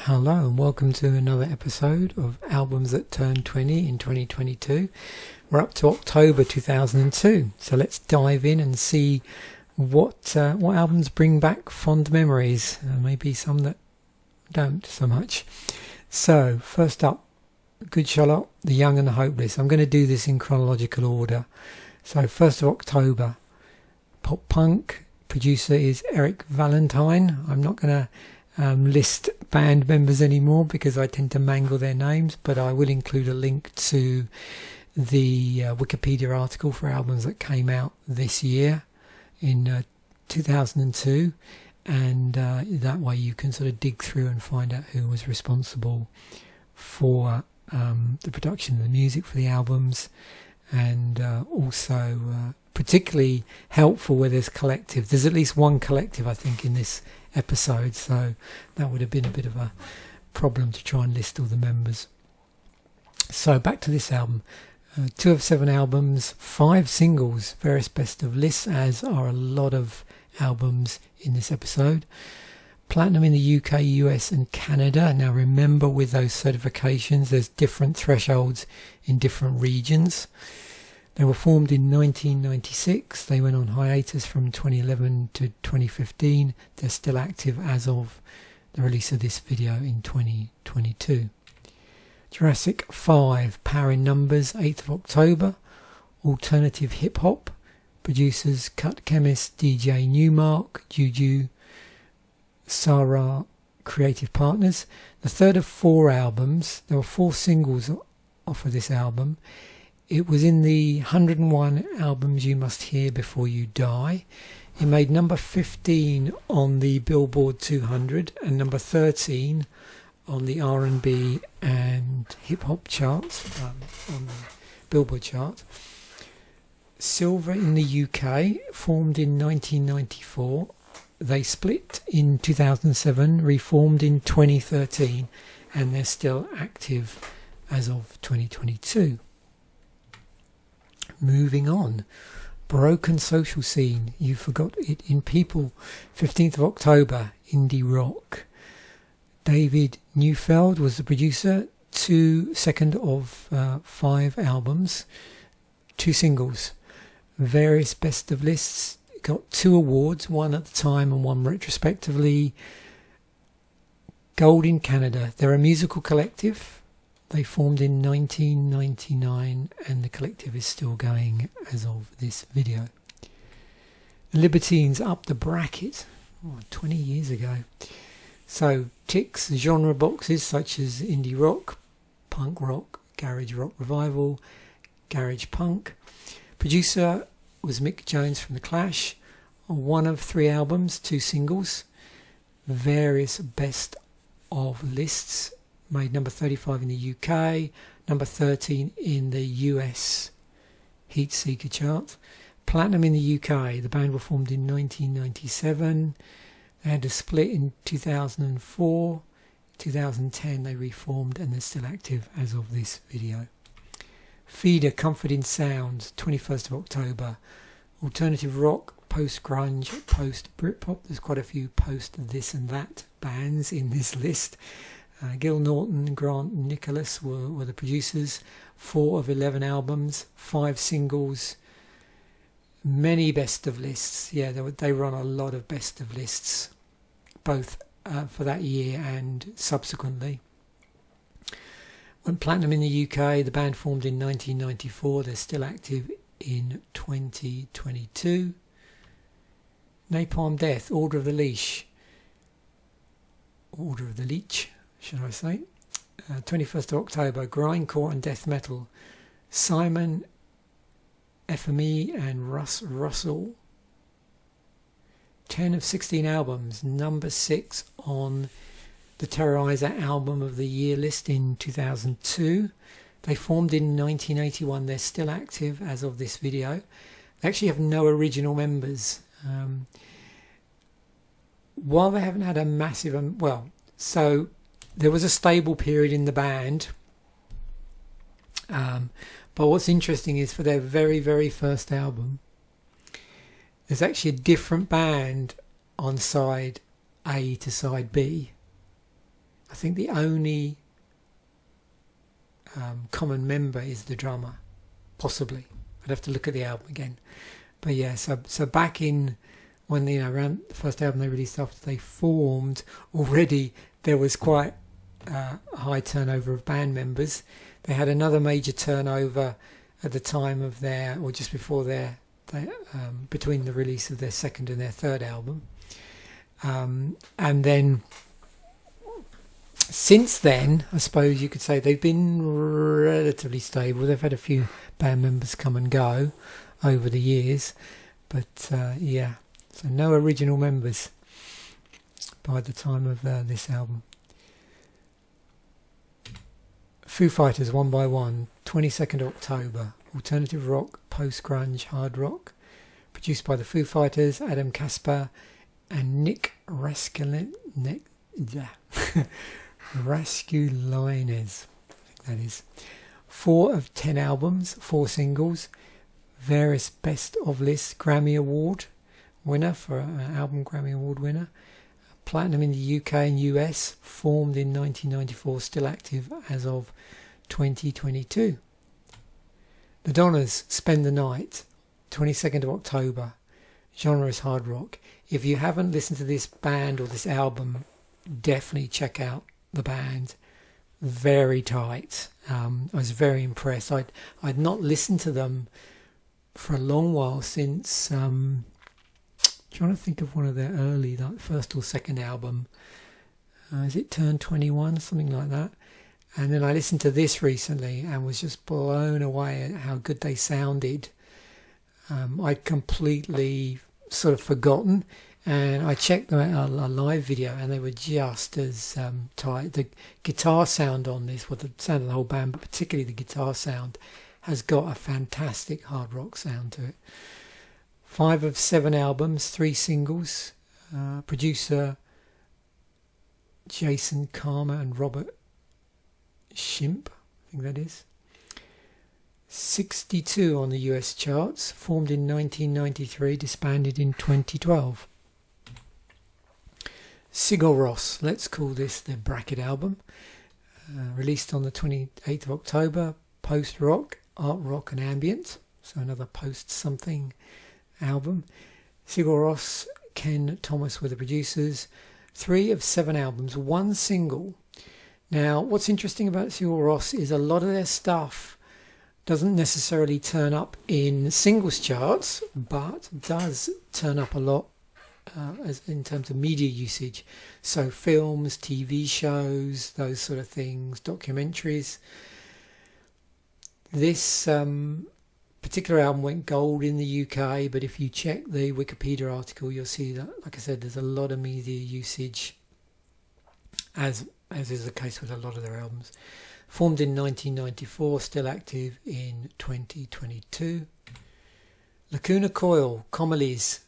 Hello and welcome to another episode of Albums That Turned 20 in 2022. We're up to October 2002, so let's dive in and see what albums bring back fond memories, maybe some that don't so much. So first up, Good Charlotte, The Young and the Hopeless. I'm going to do this in chronological order. So 1st of October, pop punk, producer is Eric Valentine. I'm not going to list band members anymore because I tend to mangle their names, but I will include a link to the Wikipedia article for albums that came out this year in 2002, and that way you can sort of dig through and find out who was responsible for the production of the music for the albums, and also particularly helpful where there's collective. There's at least one collective, I think, in this episode, so that would have been a bit of a problem to try and list all the members. So back to this album. 2 of 7 albums, 5 singles, various best of lists, as are a lot of albums in this episode. Platinum in the UK, US and Canada. Now remember, with those certifications there's different thresholds in different regions. They were formed in 1996. They went on hiatus from 2011 to 2015. They're still active as of the release of this video in 2022. Jurassic 5, Power in Numbers, 8th of October. Alternative hip hop. Producers Cut Chemist, DJ Newmark, Juju, Sarah, creative partners. The third of 4 albums. There were 4 singles off of this album. It was in the 101 albums you must hear before you die. It made number 15 on the Billboard 200 and number 13 on the R&B and hip hop charts, on the Billboard chart. Silver in the UK, formed in 1994. They split in 2007, reformed in 2013, and they're still active as of 2022. Moving on, Broken Social Scene, You Forgot It in People, 15th of October, indie rock. David Neufeld was the producer, second of 5 albums, 2 singles, various best of lists, got 2 awards, one at the time and one retrospectively. Gold in Canada. They're a musical collective. They formed in 1999 and the collective is still going as of this video. The Libertines up the bracket 20 years ago. So ticks genre boxes such as indie rock, punk rock, garage rock revival, garage punk. Producer was Mick Jones from The Clash. 1 of 3 albums, 2 singles. Various best of lists. Made number 35 in the UK, number 13 in the US Heat Seeker chart. Platinum in the UK. The band were formed in 1997. They had a split in 2004. 2010 they reformed and they're still active as of this video. Feeder, Comfort in Sound, 21st of October. Alternative rock, post-grunge, post-Britpop. There's quite a few post-this and that bands in this list. Gil Norton, Grant Nicholas were the producers. 4 of 11 albums, 5 singles, many best of lists. Yeah, they were on a lot of best of lists, both for that year and subsequently. Went platinum in the UK. The band formed in 1994. They're still active in 2022. Napalm Death, Order of the Leech, should I say. 21st of October, grindcore and death metal. Simon FME and Russ Russell. 10 of 16 albums, number 6 on the Terrorizer Album of the Year list in 2002. They formed in 1981. They're still active as of this video. They actually have no original members. While they haven't had a massive... so there was a stable period in the band. But what's interesting is for their very, very first album, there's actually a different band on side A to side B. I think the only common member is the drummer, possibly. I'd have to look at the album again. But yeah, so back in when around the first album they released after they formed, already there was quite a high turnover of band members. They had another major turnover at the time of or just before between the release of their second and their third album. And then since then, I suppose you could say they've been relatively stable. They've had a few band members come and go over the years, but yeah, so no original members by the time of this album. Foo Fighters, One by One, 22nd October, alternative rock, post-grunge, hard rock, produced by the Foo Fighters, Adam Kasper and Nick Raskulines, I think that is. 4 of 10 albums, 4 singles, various best of lists, Grammy Award winner for an album, Grammy Award winner, platinum in the UK and US, formed in 1994, still active as of 2022. The Donnas, Spend the Night, 22nd of October, genre is hard rock. If you haven't listened to this band or this album, definitely check out the band. Very tight. I was very impressed. I'd not listened to them for a long while since trying to think of one of their early, like first or second album. Is it Turn 21, something like that? And then I listened to this recently and was just blown away at how good they sounded. I'd completely sort of forgotten, and I checked them out a live video, and they were just as tight. The guitar sound on this, well, the sound of the whole band, but particularly the guitar sound, has got a fantastic hard rock sound to it. 5 of 7 albums, 3 singles. Producer Jason Karma and Robert Shimp, I think that is. 62 on the US charts, formed in 1993, disbanded in 2012. Sigur Rós, let's call this their bracket album, released on the 28th of October, post-rock, art rock and ambient, so another post-something album. Sigur Rós, Ken Thomas were the producers. 3 of 7 albums, 1 single. Now, what's interesting about Sigur Rós is a lot of their stuff doesn't necessarily turn up in singles charts, but does turn up a lot as in terms of media usage. So films, TV shows, those sort of things, documentaries. This particular album went gold in the UK, but if you check the Wikipedia article, you'll see that, like I said, there's a lot of media usage, as is the case with a lot of their albums. Formed in 1994, still active in 2022. LACUNA, COIL, COMALIES,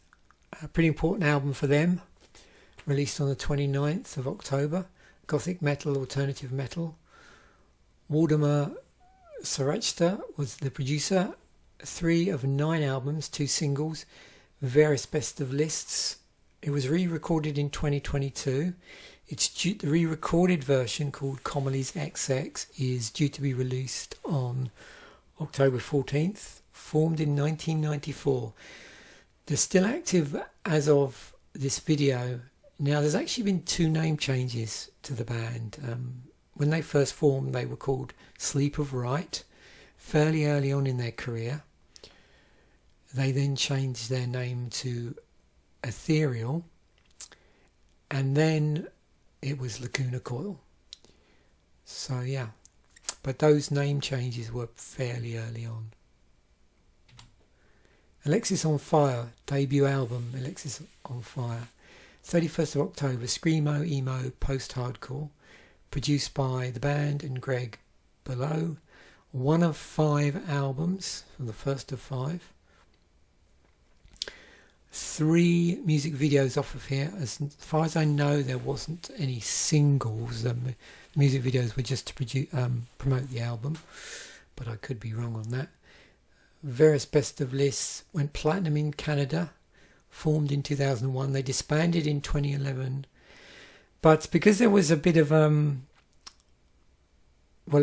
a pretty important album for them, released on the 29th of October. Gothic metal, alternative metal. Waldemar Sarachta was the producer. 3 of 9 albums, 2 singles, various best of lists. It was re-recorded in 2022. The re-recorded version, called COMALIES XX, is due to be released on October 14th. Formed in 1994. They're still active as of this video. Now, there's actually been 2 name changes to the band. When they first formed, they were called Sleep of Right, fairly early on in their career. They then changed their name to Ethereal, and then it was LACUNA, COIL. So yeah, but those name changes were fairly early on. ALEXISONFIRE, debut album, ALEXISONFIRE, 31st of October, screamo, emo, post-hardcore, produced by the band and Greg Below. 1 of 5 albums, from the first of 5. 3 music videos off of here. As far as I know, there wasn't any singles. Music videos were just to promote the album, but I could be wrong on that. Various best of lists, went platinum in Canada, formed in 2001. They disbanded in 2011. But because there was a bit of well,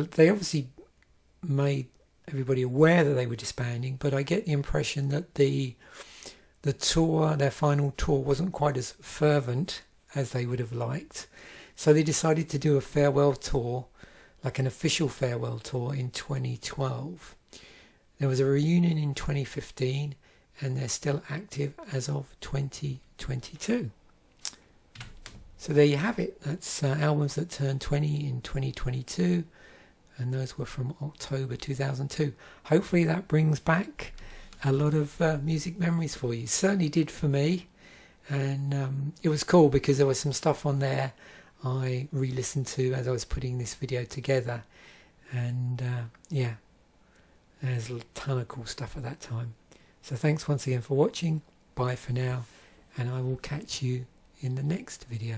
they obviously made everybody aware that they were disbanding, but I get the impression that the tour, their final tour, wasn't quite as fervent as they would have liked. So they decided to do a farewell tour, like an official farewell tour, in 2012. There was a reunion in 2015, and they're still active as of 2022. So there you have it. That's albums that turned 20 in 2022, and those were from October 2002. Hopefully that brings back a lot of music memories for you. Certainly did for me, and it was cool because there was some stuff on there I re-listened to as I was putting this video together, and yeah, there's a ton of cool stuff at that time. So thanks once again for watching. Bye for now, and I will catch you in the next video.